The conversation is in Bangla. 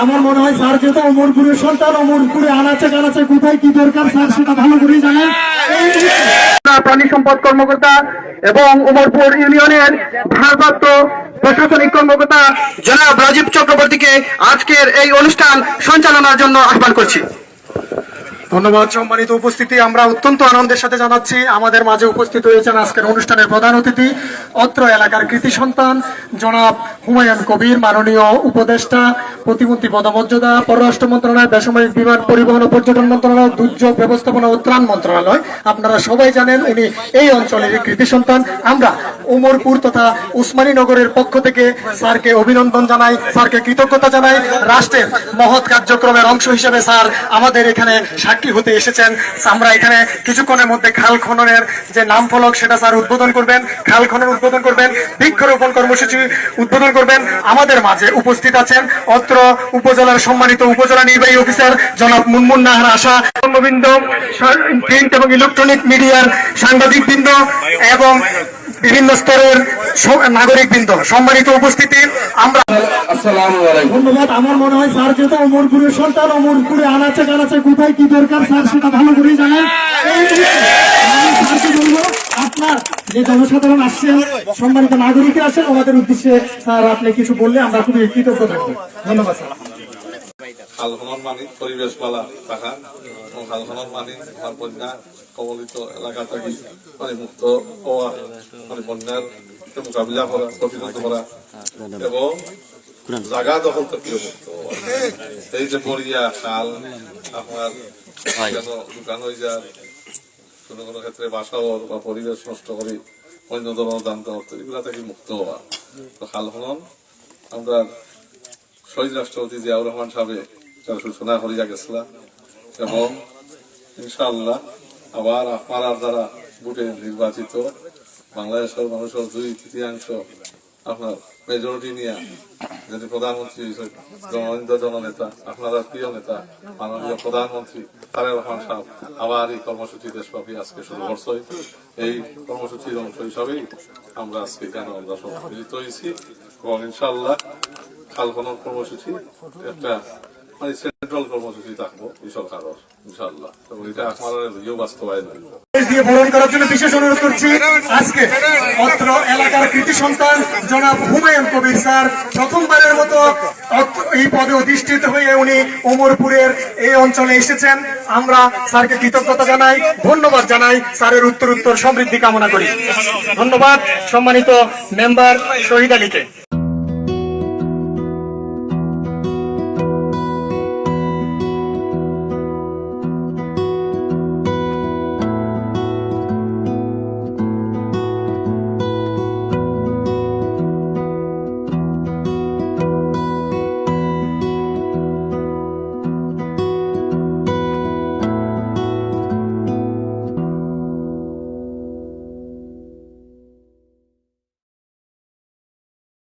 আমার মনে হয় স্যার যেহেতু অমরপুরের সন্তান, অমরপুরে আনাচে কানাচে কোথায় কি দরকার স্যার সেটা ভালো করেই জানেন। প্রাণী সম্পদ কর্মকর্তা এবং উমরপুর ইউনিয়নের ভারপ্রাপ্ত প্রশাসনিক কর্মকর্তা জনাব রাজীব চক্রবর্তীকে আজকের এই অনুষ্ঠান সঞ্চালনার জন্য আহ্বান করছি। ধন্যবাদ। সম্মানিত উপস্থিতি, আমরা অত্যন্ত আনন্দের সাথে জানাচ্ছি আমাদের মাঝে উপস্থিত হয়েছেন আজকের অনুষ্ঠানের প্রধান অতিথি, অত্র এলাকার কৃতি সন্তান জনাব হুমায়ুন কবির, মাননীয় উপদেষ্টা, প্রতিমন্ত্রী পদমর্যাদা, পররাষ্ট্র মন্ত্রণালয়, বেসামরিক বিমান পরিবহন ও পর্যটন মন্ত্রণালয়, দুর্যোগ ব্যবস্থাপনা ও ত্রাণ মন্ত্রণালয়। আপনারা সবাই জানেন উনি এই অঞ্চলের কৃতি সন্তান। আমরা উমরপুর তথা উসমানীনগরের পক্ষ থেকে স্যারকে অভিনন্দন জানাই, স্যারকে কৃতজ্ঞতা জানাই। রাষ্ট্রের মহৎ কার্যক্রমের অংশ হিসেবে স্যার আমাদের এখানে সাক্ষী হতে এসেছেন। আমরা এখানে কিছুক্ষণের মধ্যে খাল খননের যে নাম ফলক সেটা স্যার উদ্বোধন করবেন, খাল খনন উদ্বোধন করবেন, বৃক্ষরোপণ কর্মসূচি উদ্বোধন করবেন। আমাদের মাঝে উপস্থিত আছেন অত্র উপজেলার সম্মানিত উপজেলা নির্বাহী অফিসার জনাব মুনমুন নাহার আশা, কর্মবৃন্দ, প্রিন্ট এবং ইলেকট্রনিক মিডিয়ার সাংবাদিকবৃন্দ এবং বিভিন্ন স্তরের নাগরিকবৃন্দ, সম্মানিত উপস্থিতি, আমরা ধন্যবাদ। আমার মনে হয় স্যার যেহেতু অমরপুরের সন্তান, অমরপুরে আনাচে কানাচে কোথায় কি দরকার স্যার সেটা ভালো করেই জানেন। স্যারকে বলবো আপনার যে জনসাধারণ আসছেন, সম্মানিত নাগরিকরা আসছেন, ওনাদের উদ্দেশ্যে স্যার আপনি কিছু বললে আমরা খুবই কৃতজ্ঞ থাকবো। ধন্যবাদ স্যার। খাল খনন মানে পরিবেশ পালা রাখা এবং খাল খনন মানে বন্যা কবলিত এলাকা থেকে মানে মুক্ত হওয়া, মানে বন্যার মোকাবিলা করা, প্রতিরোধ করা এবং জায়গা দখল থেকে মুক্ত হওয়া। এই যে বরিয়া খাল আপনার কেন দোকান হয়ে যায়, কোনো কোনো ক্ষেত্রে বাসা বা পরিবেশ নষ্ট করে অন্য ধরনের দান দেওয়া, এগুলা থেকে মুক্ত হওয়া। তো খাল খনন আমরা শহীদ রাষ্ট্রপতি জিয়াউর রহমান সাহেব তার সূচনা করিয়া গেছিলাম এবং ইনশাআল্লাহ আবার আপনারা যারা ভোটে নির্বাচিত বাংলাদেশের মানুষের 2/3 আপনার মেজরিটি নিয়ে যদি প্রধানমন্ত্রী জননেতা জননেতা আপনারা প্রিয় নেতা মাননীয় প্রধানমন্ত্রী তারেক রহমান সাহেব আবার এই কর্মসূচি দেশব্যাপী আজকে শুরু করছে। এই কর্মসূচির অংশ হিসাবেই আমরা আজকে এখানে আমরা সব মিলিত হয়েছি এবং ইনশাআল্লাহ খাল খনন কর্মসূচি একটা মানে সেন্ট্রাল কর্মসূচি থাকবো এই সরকারের ইনশাআল্লাহ, এবং এটা আপনারা বাস্তবায়ন দিয়ে বরণ করার জন্য বিশেষ অনুরোধ করছি আজকে অত্র এলাকার কৃতি সন্তান জনাব হুমায়ুন কবির স্যার প্রথমবারের মতো এই পদে অধিষ্ঠিত হয়ে উনি ওমরপুরের এই অঞ্চলে এসেছেন। আমরা স্যারকে কৃতজ্ঞতা জানাই, ধন্যবাদ জানাই, স্যারের উত্তর সমৃদ্ধি কামনা করি। ধন্যবাদ সম্মানিত মেম্বার শহীদ আলীকে।